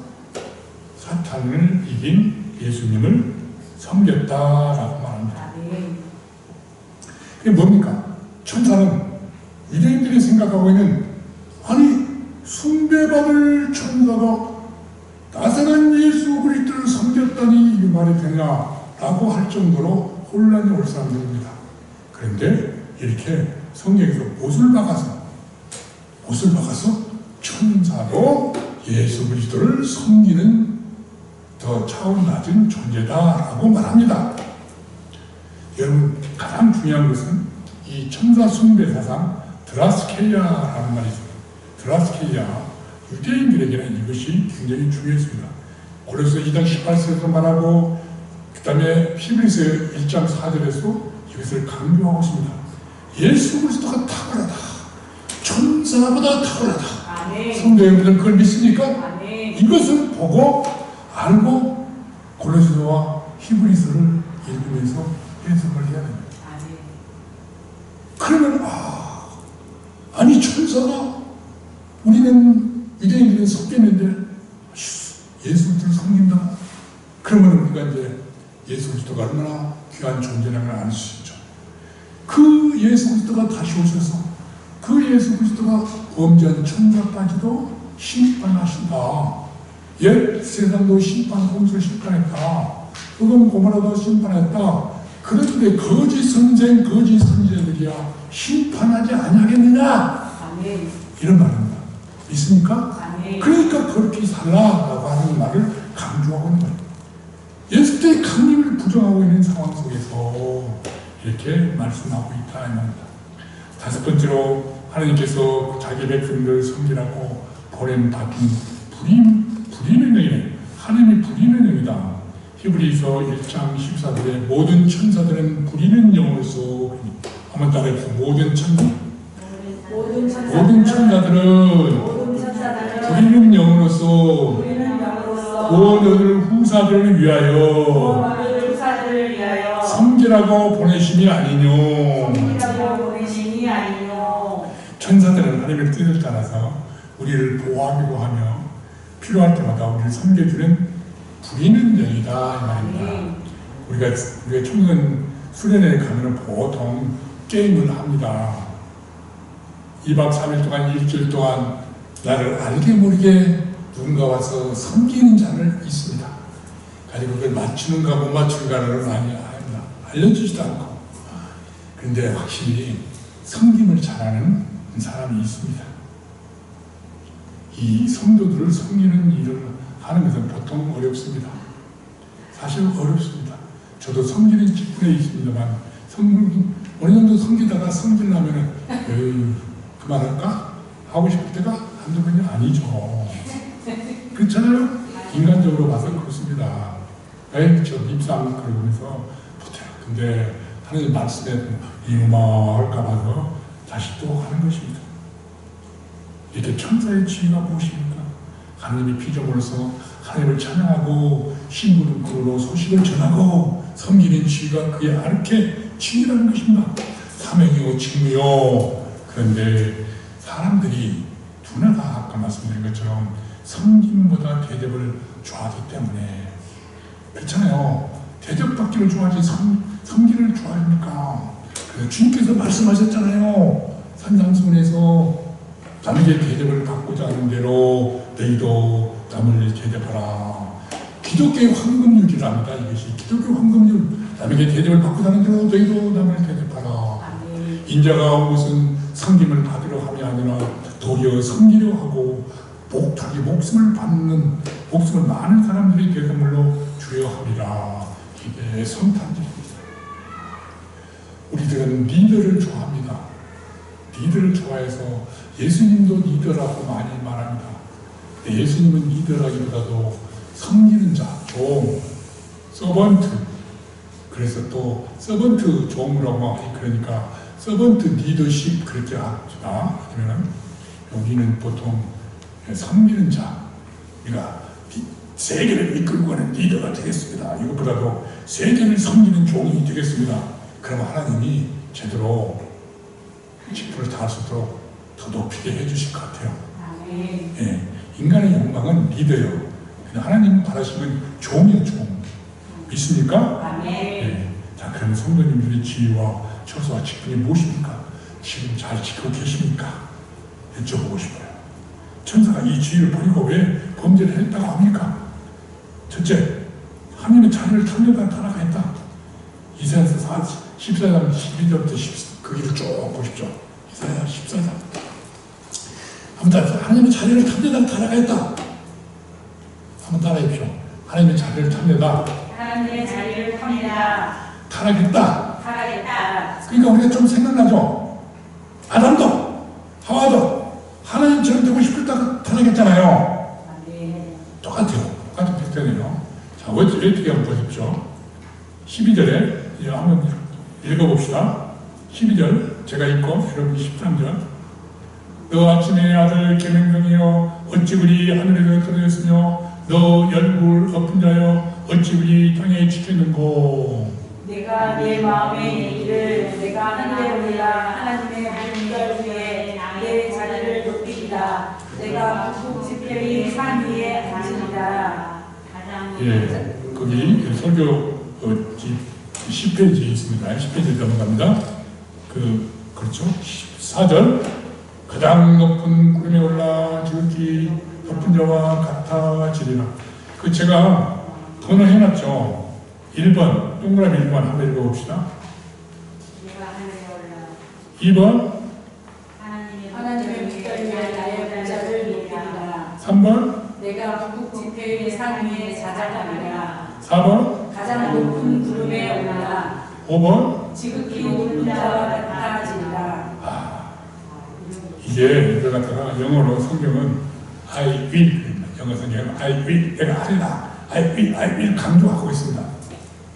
사탄을 이긴 예수님을 섬겼다라고 말합니다. 그게 뭡니까? 천사는 유대인들이 생각하고 있는 숭배받을 천사가 나사렛 예수 그리스도를 섬겼다니 이 말이 되냐라고 할 정도로 혼란이 올 사람들입니다. 그런데 이렇게 성경에서 못을 박아서 천사도 예수 그리스도를 섬기는 더 차원 낮은 존재다라고 말합니다. 여러분 가장 중요한 것은 이 천사 숭배 사상 드라스케이아라는 말이 있습니다. 드라스케이아 유대인들에게는 이것이 굉장히 중요했습니다. 고린도서 2장 18절에서 말하고 그 다음에 히브리서 1장 4절에서 이것을 강조하고 있습니다. 예수 그리스도가 탁월하다. 천사보다 탁월하다. 성도 여러분들 그걸 믿습니까? 이것을 보고 알고 고린도서와 히브리서를 읽으면서 해석을 해야 됩니다. 그러면 아니 천사가 우리는 유대인들은 섞였는데 예수 그리스도를 섬긴다. 그러면 우리가 이제 예수 그리스도가 얼마나 귀한 존재라는 걸 알 수 있죠. 그 예수 그리스도가 다시 오셔서 그 예수 그리스도가 범죄한 천사까지도 심판하신다. 옛 세상도 홍수를 심판했다. 소돔 고모라도 심판했다. 그런데 거짓 선생, 거짓 선지자들이야 심판하지 아니하겠느냐? 이런 말입니다. 믿습니까? 그러니까 그렇게 살라라고 하는 말을 강조하고 있는 거예요. 예수 때의 강림을 부정하고 있는 상황 속에서 이렇게 말씀하고 있다 이 말입니다. 다섯 번째로 하나님께서 자기 백성들을 섬기라고 보낸 받은 불의의 영이네. 하나님이 불의의 영이다. 히브리서 1장 14절에 모든 천사들은 불의의 영으로서 한번 따라해보세요. 모든 천사들은 불의의 영으로서 구원을 후사들을 위하여 섬기라고 보내심이 아니뇨. 천사들은 하나님의 뜻을 따라서 우리를 보호하기도 하며 필요할 때마다 우리를 섬겨주는 불의는 영이다 이 말입니다. 우리가 청년 수련회에 가면 보통 게임을 합니다. 2박 3일 동안 일주일 동안 나를 알게 모르게 누군가 와서 섬기는 자는 있습니다. 가지고 그걸 맞추는가 못 맞추는가를 많이 알려주지도 않고. 그런데 확실히 섬김을 잘하는 사람이 있습니다. 이 성도들을 섬기는 일을 하는 것은 보통 어렵습니다. 사실 어렵습니다. 저도 섬기는 직분에 있습니다만 어느 정도 섬기다가 섬기려면 그만할까? 하고 싶을 때가 한두 번이 아니죠. 그렇잖아요? 인간적으로 봐서 그렇습니다. 저 입상 그러면서 못해요. 근데 하나님 말씀에 할까 봐서 다시 또 하는 것입니다. 이렇게 천사의 지위가 무엇입니까? 하나님의 피조물로서 하나님을 찬양하고 신부름으로 소식을 전하고 섬기는 지위가 그의 아르케 지위라는 것입니다. 사명이요 직무요. 그런데 사람들이 두나 다 아까 말씀드린 것처럼 섬김보다 대접을 좋아하기 때문에 그렇잖아요. 대접받기를 좋아하지 섬기를 좋아합니까? 그래서 주님께서 말씀하셨잖아요. 산상수훈에서 남에게 대접을 받고자 하는 대로 너희도 남을 대접하라. 기독교의 황금률이랍니다. 이것이 기독교 황금률. 남에게 대접을 받고자 하는 대로 너희도 남을 대접하라. 인자가 온 것은 섬김을 받으려 함이 아니라 도리어 섬기려 하고 자기 목숨을 많은 사람들이 대접물로 주려 하리라. 이게 성탄절입니다. 우리들은 리더를 좋아합니다. 리더를 좋아해서 예수님도 리더라고 많이 말합니다. 예수님은 리더라기보다도 섬기는 자, 종, 서번트. 그래서 또 서번트 종이라고 하니 그러니까 서번트 리더십 그렇게 합시다. 그러면 여기는 보통 섬기는 자, 우리가 세계를 이끌고 가는 리더가 되겠습니다. 이것보다도 세계를 섬기는 종이 되겠습니다. 그럼 하나님이 제대로 직분을 다할 수 있도록 더 높이게 해주실 것 같아요. 예, 인간의 욕망은 리더요. 하나님 바라시는 종이요, 종. 믿습니까? 예. 자, 그럼 성도님들의 지위와 처소와 직분이 무엇입니까? 지금 잘 지키고 계십니까? 여쭤보고 싶어요. 천사가 이 지위를 버리고 왜 범죄를 했다고 합니까? 첫째, 하나님의 자리를 탐내다 타락했다. 이사야서 14장 12절부터 그 길을 쭉 보십시오. 이사야 14장. 한번 따라해서 하나님의 자리를 탐내다 타락했다. 한번 따라해보십시오. 하나님의 자리를 탐내다. 하나님의 자리를 탐내다. 타락했다. 타락했다. 그러니까 우리가 좀 생각나죠? 아담도 하와도 하나님처럼 되고 싶었다가 타락했잖아요. 어떻게 한번 보십시오. 12절에 한번 읽어봅시다. 12절 제가 읽고 여러분 13절. 너 아침의 아들 계명성이여 어찌 그리 하늘에서 떨어졌으며 너 열불 엎은 자여 어찌 그리 땅에 지켰는고. 내가 내 마음의 얘기를 내가 하늘에올라 하나님의 불별 위에 내 자리를 높이리라. 내가 북극 지폐의 산 위에 앉으리라. 예, 거기 설교 10페이지에 있습니다. 10페이지 넘어갑니다. 그렇죠. 14절. 가장 높은 구름에 올라 지극히 높은 자와 같아지리라. 제가 번호 해놨죠. 1번, 동그라미 1번 한번 읽어봅시다. 2번, 하나님의 불별 위에 나의 보좌를 높이리라. 3번, 내가 북극 지폐의 산 위에 자장하리라. 4번, 가장 높은 구름에 올라 5번. 지극히 높은 자와 같아지리라. 이게 이걸 갖다가 영어로 성경은 I will, 영어 성경은 I will, 내가 하리라, I will 강조하고 있습니다.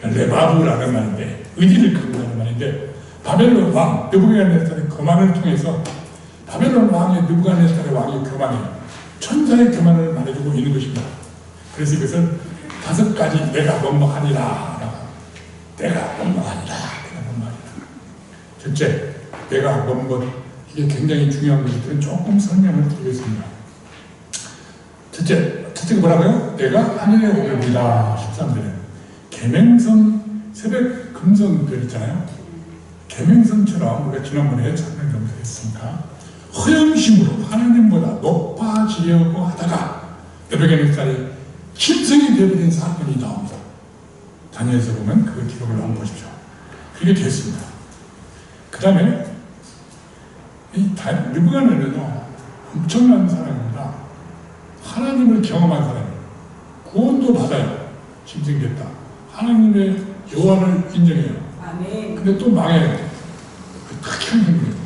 레바브라는 말인데, 의지를 강조하는 말인데, 바벨론 왕 느부갓네살의 교만을 통해서 바벨론 왕의 느부갓네살의 왕의 교만이에요. 천사의 교만을 말해주고 있는 것입니다. 그래서 이것을 5가지 내가 뭐뭐하니라, 내가 뭐뭐하니라, 첫째, 내가 뭐뭐, 이게 굉장히 중요한 것들은 조금 설명을 드리겠습니다. 첫째가 뭐라고요? 내가 하늘에 오릅니다. 13절에 계명선 새벽 금성별 있잖아요. 계명선처럼 우리가 지난번에 설명 좀 했으니까 허영심으로 하나님보다 높아지려고 하다가 느부갓네살이 짐승이 되어버린 사건이 나옵니다. 다니엘서 보면 그 기록을 한번 보십시오. 그게 됐습니다. 그 다음에 느부갓네살은요 엄청난 사람입니다. 하나님을 경험한 사람이에요. 구원도 받아요. 짐승됐다. 하나님의 여호와를 인정해요. 아멘. 근데 또 망해요. 특이한 행동이에요.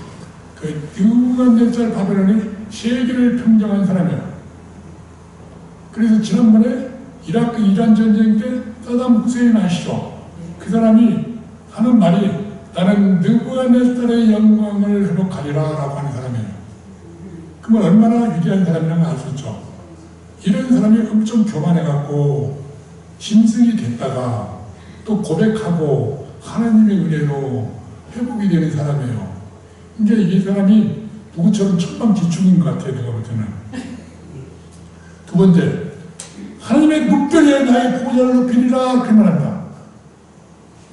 느부갓네살 바벨론이 세계를 평정한 사람이에요. 그래서 지난번에 이라크 이란 전쟁 때 사담 후세인 아시죠? 그 사람이 하는 말이 나는 느부갓네살의 영광을 회복하리라 라고 하는 사람이에요. 그러면 얼마나 위대한 사람이라는 걸 알 수 있죠. 이런 사람이 엄청 교만해갖고 짐승이 됐다가 또 고백하고 하나님의 은혜로 회복이 되는 사람이에요. 이제 이 사람이 누구처럼 천방지축인 것 같아요. 내가 볼 때는. 두 번째, 하나님의 묵변에 나의 보좌를 높이리라 그 말합니다.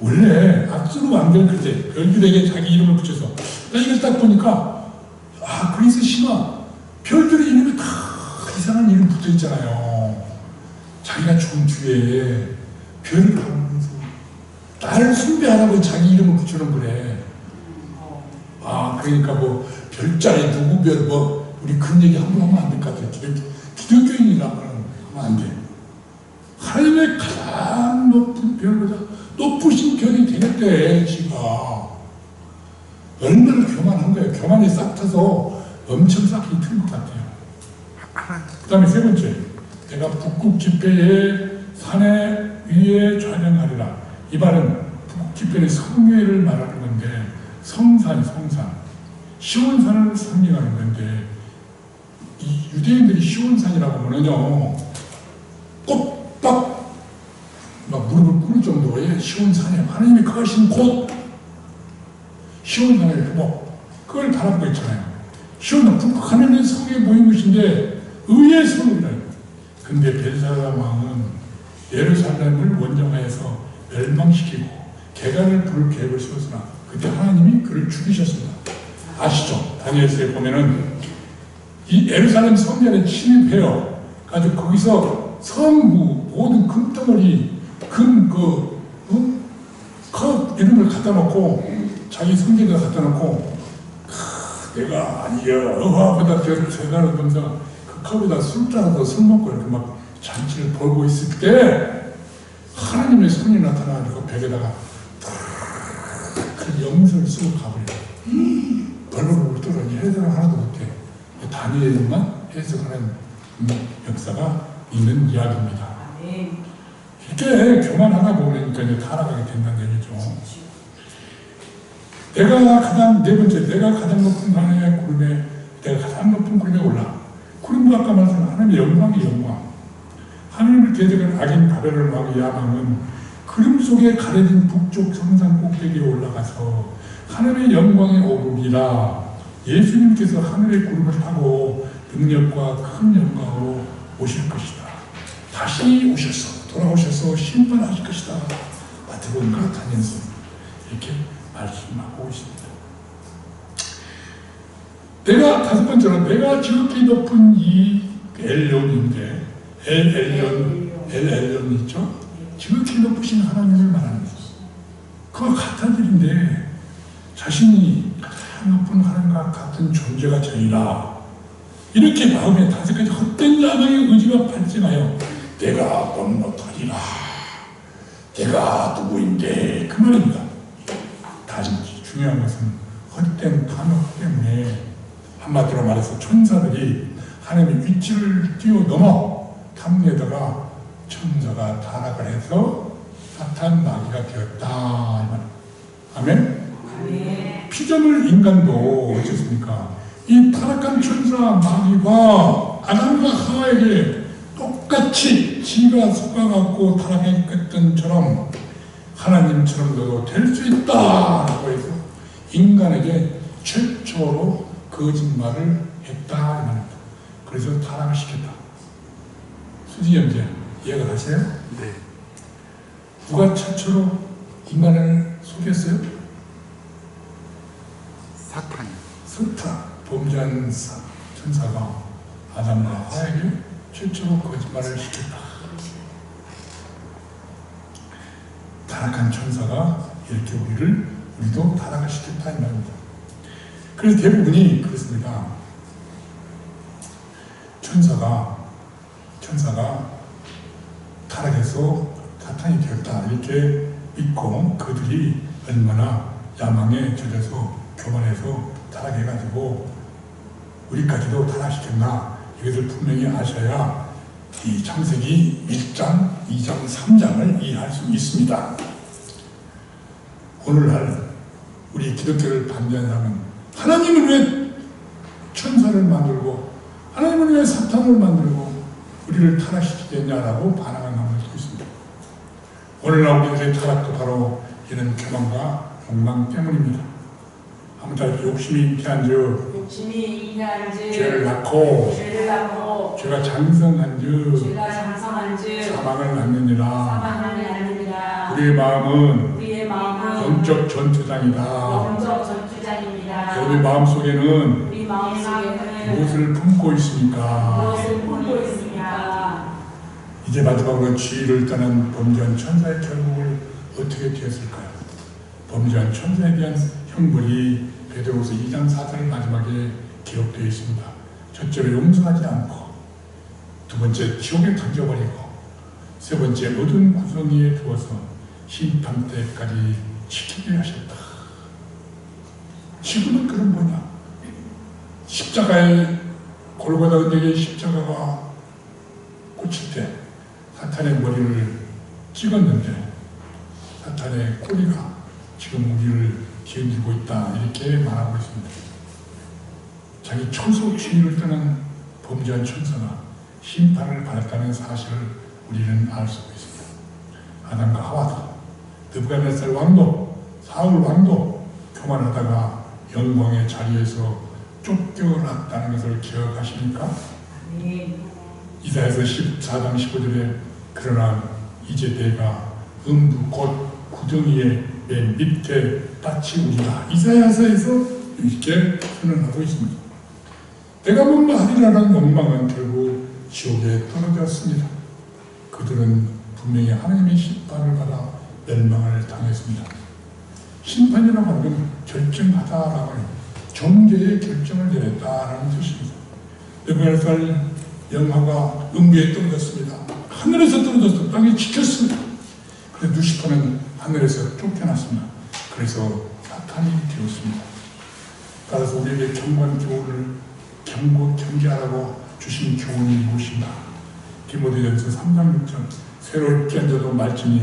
원래 압수로 왕들 그때 별들에게 자기 이름을 붙여서 나 이걸 딱 보니까 그리스 신화 별들의 이름이 다 이상한 이름 붙어 있잖아요. 자기가 죽은 뒤에 별을 하면서 나를 숭배하라고 자기 이름을 붙여놓은 거래. 그러니까 뭐 별자리 누구 별 우리 그런 얘기 함부로 하면 안 될 것 같아요. 기독교인이라고 하면 안 돼. 하나님의 가장 높은 별보다 높으신 별이 되겠대. 지가 얼마나 교만한 거예요. 교만이 싹 타서 엄청 싹이 튼 것 같아요. 그 다음에 세 번째, 내가 북극 지폐의 산에 위에 좌정하리라. 이 말은 북극 지폐의 성회를 말하는 건데 성산 시온산을 상징하는 건데 이 유대인들이 시온산이라고 하면요 꼭딱 막 무릎을 꿇을 정도의 시온산에 하나님이 거하신 곳 시온산의 회복 그걸 바라보고 있잖아요. 시온은 북극 하늘의 성에 모인 것인데 의의 성이라. 근데 벨사살 왕은 예루살렘을 원정하여서 멸망시키고 개간을 부를 계획을 세웠으나 그때 하나님이 그를 죽이셨습니다. 아시죠? 다니엘서에 보면은 이 예루살렘 성전에 침입해요. 가지고 거기서 성부 모든 금덩어리 컵 이름을 갖다 놓고 자기 성전에다 갖다 놓고 내가 여호와보다 별을 제가 그러면서 그 컵에다 술 따라서 술 먹고 이렇게 막 잔치를 벌고 있을 때 하나님의 손이 나타나가지고 벽에다가 그 영문을 쓰고 가버려요. 벌벌벌 떨어지 해석을 하나도 못해. 다니엘만 해석하는 역사가 있는 이야기입니다. 이렇게 교만하다 보니까 이제 타락하게 된다는 얘기죠. 내가 가장 높은 하나님의 구름에, 내가 가장 높은 구름에 올라. 구름도 아까 말씀한 하나님의 영광이 영광. 하나님을 대적한 악인 바벨을 왕의 야망은 구름 속에 가려진 북쪽 성산 꼭대기에 올라가서 하늘의 영광에 오르리라. 예수님께서 하늘의 구름을 타고 능력과 큰 영광으로 오실 것이다. 다시 오셔서 돌아오셔서 심판하실 것이다. 마태복음 다니면서 이렇게 말씀하고 있습니다. 내가 다섯 번째로 내가 지극히 높은 이 엘론인데 엘yon 있죠? 지극히 높으신 하나님을 말합니다. 그와 같은 일인데 자신이 가장 높은 하나님과 같은 존재가 되리라. 이렇게 마음에 다섯 가지 헛된 야망의 의지가 발생하여 내가 넉넉하리라. 내가 누구인데 그 말입니다. 다시 중요한 것은 헛된 탐욕 때문에 한마디로 말해서 천사들이 하나님의 위치를 뛰어넘어 탐내다가 천사가 타락을 해서 사탄 마귀가 되었다. 아멘? 피조물 인간도 어떻습니까? 이 타락한 천사 마귀가 아담과 하와에게 똑같이 지가 속아갖고 타락했던 처럼 하나님처럼 너도 될 수 있다라고 해서 인간에게 최초로 거짓말을 했다 이 말입니다. 그래서 타락을 시켰다. 수지 형제 이해가 가세요? 네. 누가 최초로 인간을 속였어요? 사탄. 범죄한 천사가 아담과 하와에게 최초로 거짓말을 시켰다. 타락한 천사가 이렇게 우리도 타락을 시켰다 이 말입니다. 그래서 대부분이 그렇습니다. 천사가 타락해서 사탄이 되었다 이렇게 믿고 그들이 얼마나 야망에 젖어서 교만해서 타락해가지고 우리까지도 타락시켰나 이것을 분명히 아셔야 이 창세기 1장, 2장, 3장을 이해할 수 있습니다. 오늘날 우리 기독교를 반대하는 사람은 하나님을 왜 천사를 만들고 하나님을 왜 사탄을 만들고 우리를 타락시키겠냐라고 반항하는 사람들도 있습니다. 오늘날 우리들의 타락도 바로 이런 교만과 욕망 때문입니다. 아무튼 욕심이 잉태한즉 죄를 낳고 죄가 장성한즉 사망을 낳느니라. 우리의 마음은 영적 전투장이다. 여러분의 마음속에는 무엇을 품고 있습니까? 이제 마지막으로 지위를 떠난 범죄한 천사의 결국을 어떻게 되었을까요? 범죄한 천사에 대한 형벌이 베드로후서 2장 4절 마지막에 기록되어 있습니다. 첫째로 용서하지 않고, 두 번째 지옥에 던져버리고, 세 번째 어두운 구덩이에 두어서 심판 때까지 지키게 하셨다. 지금은 그런 뭐냐? 십자가에 골고다 언덕에 십자가가 꽂힐 때 사탄의 머리를 찍었는데 사탄의 꼬리가 지금 우리를 기흔들고 있다 이렇게 말하고 있습니다. 자기 초속 주의를 떠난 범죄한 천사가 심판을 받았다는 사실을 우리는 알 수 있습니다. 아담과 하와도 느부갓네살 왕도 사울 왕도 교만하다가 영광의 자리에서 쫓겨났다는 것을 기억하십니까? 이사야서 14장 15절에 그러나 이제 내가 음부 곧 구덩이의 맨 밑에 밭이 우리가 이사야서에서 이렇게 선언하고 있습니다. 내가 뭔가 하리라는 욕망은 결국 지옥에 떨어졌습니다. 그들은 분명히 하나님의 심판을 받아 멸망을 당했습니다. 심판이라고 하는 건 결정하다라고 해요. 정죄의 결정을 내렸다라는 뜻입니다. 느부갓네살 영화가 음부에 떨어졌습니다. 하늘에서 떨어져서 땅에 지켰습니다. 그래서 루시퍼는 하늘에서 쫓겨났습니다. 그래서 사탄이 되었습니다. 따라서 우리에게 경고한 교훈을 경계하라고 주신 교훈이 무엇인가? 디모데전서 3장 6절 새로 입게 앉아도 말씀이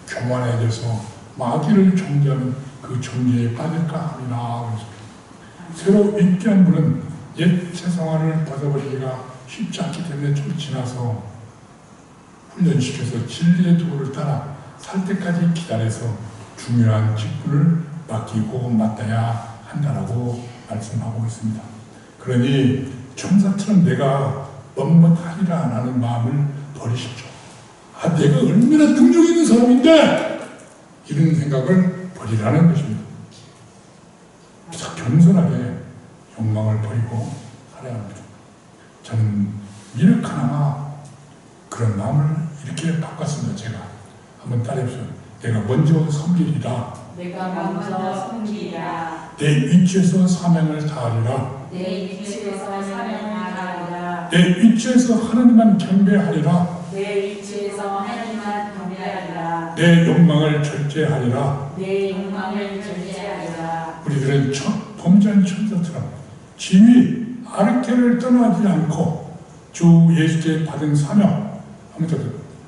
교만해져서 마귀를 정죄하는 그 정죄에 빠질까 합니다. 새로 입게 한 분은 옛 세상화를 벗어버리기가 쉽지 않기 때문에 좀 지나서 훈련시켜서 진리의 도를 따라 살 때까지 기다려서 중요한 직분을 맡기고 맡아야 한다라고 말씀하고 있습니다. 그러니 천사처럼 내가 뻣뻣하리라 라는 마음을 버리십시오. 내가 얼마나 능력 있는 사람인데 이런 생각을 버리라는 것입니다. 그래서 겸손하게 욕망을 버리고 살아야 합니다. 저는 미륵하나마 그런 마음을 이렇게 바꿨습니다. 제가 한번 따라해보세요. 내가 먼저 섬기리라. 내가 먼저 섬기리라. 내 위치에서 사명을 다하리라. 내 위치에서 사명을 다하리라. 내 위치에서 하나님만 경배하리라. 내 위치에서 하나님만 경배하리라. 내 욕망을 절제하리라. 내 욕망을 절제하리라. 우리들은 범죄한 천사처럼 지위, 아르케를 떠나지 않고 주 예수께 받은 사명,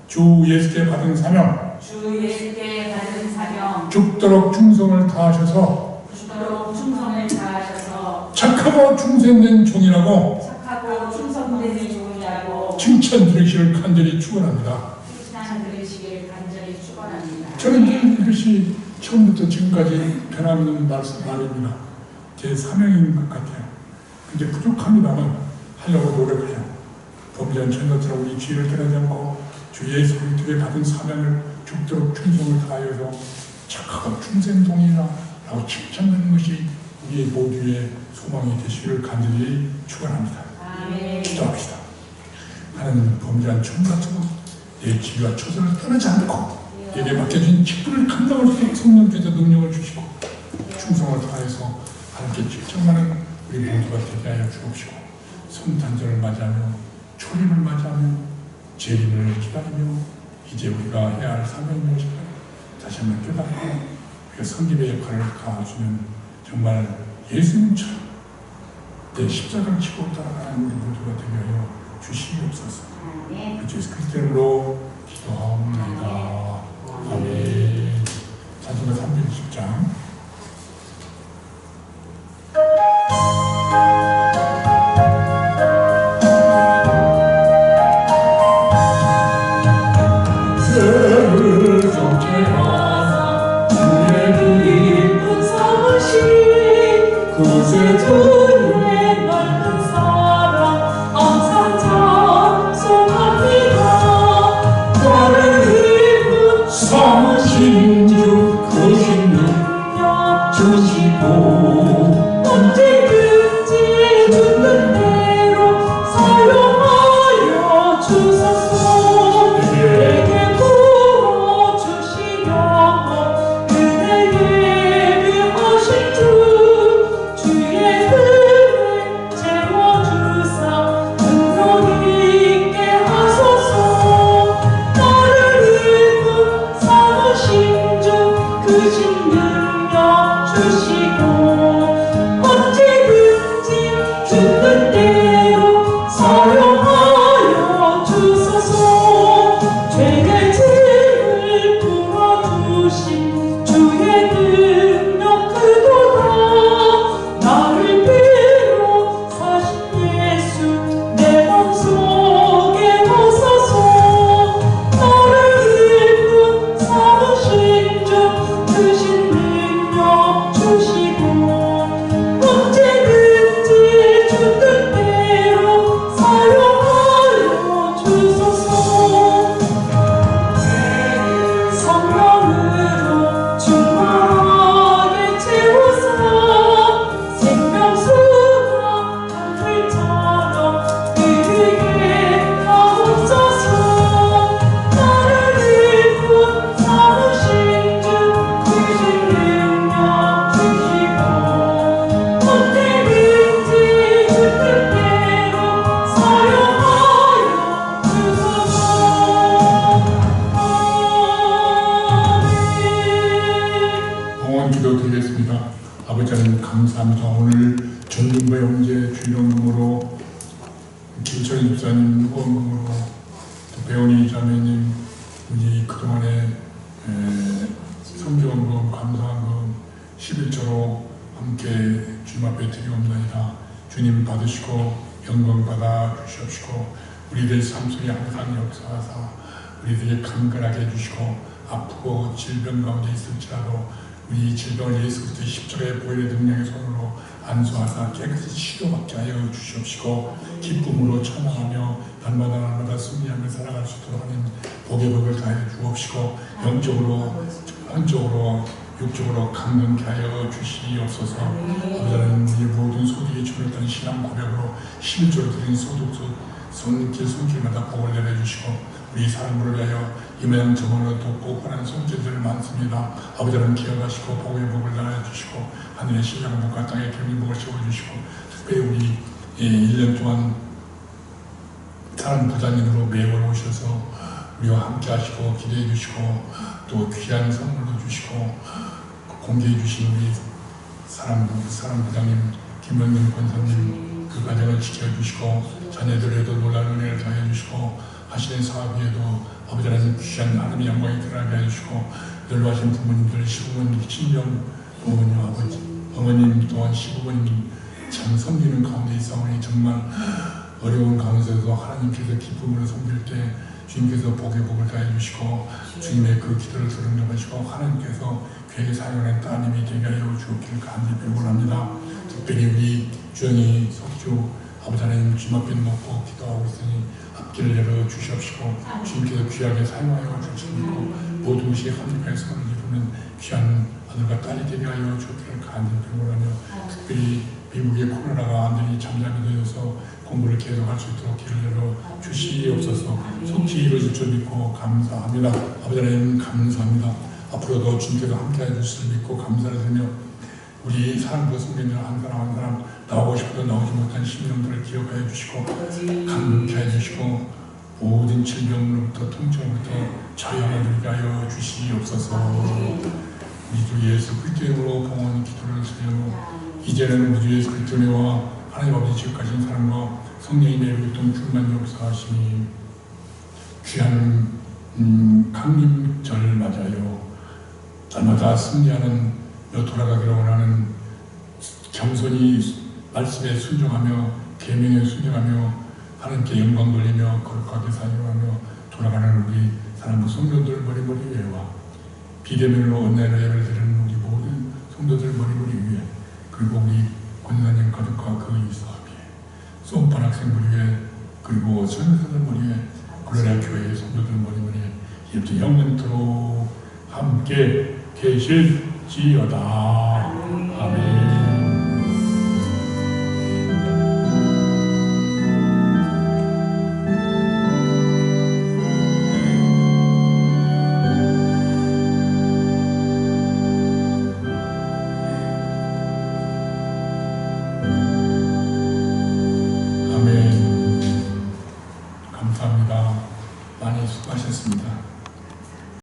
주 예수께 받은 사명, 주 예수께 받은 사명, 죽도록 충성을 다하셔서 죽도록 충성을 다하셔서 착하고 충성된 종이라고 착하고 충성된 종이라고 칭찬 들으시길 간절히 축원합니다. 칭찬 들으시길 간절히 축원합니다. 저는 이것이 처음부터 지금까지 변함없는 말입니다. 제 사명인 것 같아요. 근데 부족합니다만 하려고 노력해요. 범죄한 천사처럼 우리 죄를 떠나지 않고 주 예수 그리스도에 받은 사명을 죽도록 충성을 다하여서 착하고 충성동이라 라고 칭찬하는 것이 우리 모두의 소망이 되시기를 간절히 축원합니다. 기도합시다. 하나님, 범죄한 천사처럼 내 지위와 처소를 떠나지 않고 내게 맡겨진 직분을 감당할 수 있도록 성령께서 능력을 주시고 충성을 다해서 하나님께 직접하는 우리 모두가 되게 하여 주옵시고 성탄절을 맞이하며 초림을 맞이하며 재림을 기다리며 이제 우리가 해야 할 사명이 무엇인가 다시 한번 깨닫고 우리가 섬김의 역할을 다해주는 정말 예수님처럼 내 십자가를 지고 따라가는 우리 모두가 되게 하여 주시옵소서. 그 예수 그리스도 이름으로 기도하옵나이다. 아멘. 찬송가 310장. 감사합니다. 오늘 전문부의 형제 주일원금으로 김철인 집사님 후원금으로 또 배원희 자매님 우리 그동안에 성경금, 감사한금 11조로 함께 주님 앞에 드리옵나이다. 주님 받으시고 영광 받아 주시옵시고 우리들 삶 속에 항상 역사하사 우리들이 강건하게 해주시고 아프고 질병 가운데 있을지라도 우리 질병을 예수 그리스도의 십자가의 보혈의 능력의 손으로 안수하사 깨끗이 치료받게 하여 주시옵시고 기쁨으로 찬양하며 날마다 승리하며 살아갈 수 있도록 하는 복의 복을 다해 주옵시고 영적으로 영적으로 육적으로 강건케 하여 주시옵소서. 아버지는 우리 모든 소득이 주었던 신앙 고백으로 11조를 드린 손길마다 복을 내려주시고 우리 사람들을 위하여 이모양 저모양 돕고 권한 손길들 많습니다. 아버지는 기억하시고 복의 복을 나눠주시고 하늘의 신령복과 땅의 경림복을 세워주시고 특별히 우리 1년 동안 사람 부자님으로 매월 오셔서 우리와 함께 하시고 기대해 주시고 또 귀한 선물도 주시고 공개해 주신 우리 사람 부장님 김영민 권사님 그 가정을 지켜주시고 자녀들에도 놀라운 은혜를 더해 주시고 하시는 사업 위에도 아버지 하나님 귀한 하나님의 영광이 드러나게 해주시고 연로하신 부모님들, 시부모님, 친정 부모님, 아버지, 어머님 또한 시부모님 참 섬기는 가운데 있사오니 정말 어려운 가운데서도 하나님께서 기쁨으로 섬길 때 주님께서 복의 복을 다해 주시고 주님의 그 기도를 들은답하시고 하나님께서 그에게 사용하는 따님이 되게 하여 주옵기를 간절히 빌원합니다. 특별히 우리 주영이 석주 아버지 하나님 주님 앞에 놓고 기도하고 있으니 앞길을 열어 주시옵시고 주님께서 귀하게 사용하여 주시고 모든 것이 합력하여 선을 이루는 귀한 아들과 딸이 되게 하여 주옵기를 간절히 빌원하며 특별히 미국의 코로나가 완전히 잠잠이 되어서 공부를 계속할 수 있도록 길을 열어 주시옵소서. 속히 이루어질 줄 믿고 감사합니다. 아버지 하나님 감사합니다. 앞으로도 주님께서 함께해 주실 줄 믿고 감사를 드리며 우리 사람들 성경을 한 사람 한 사람 나오고 싶어도 나오지 못한 심령들을 기억하여 주시고 강건케 해주시고 모든 질병으로부터 통증으로부터 자유하게 하여 주시옵소서. 우리 주 예수 그리스도의 이름으로 봉헌 기도를 드리며 이제는 우리 주 예수 그리스도의 은혜와 하나님 아버지 지극하신 사랑과 성령의 매일동 충만 역사하시니 귀한 강림절 맞아요. 날마다 승리하는 돌아가기를 원하는 겸손히 말씀에 순종하며 계명에 순종하며 하나님께 영광 돌리며 거룩하게 사용하며 돌아가는 우리 사랑부 성도들 머리머리 위에와 비대면으로 온라인으로 예배를 드리는 우리 모든 성도들 머리머리 위에 그리고 우리 권사님 가족과 그 이사업에 수업반 학생들 위에 그리고 선교사들 머리 위에 글로리아 교회의 성도들 머리머리에 이제부터 영원토록 함께 계실지어다. 아멘.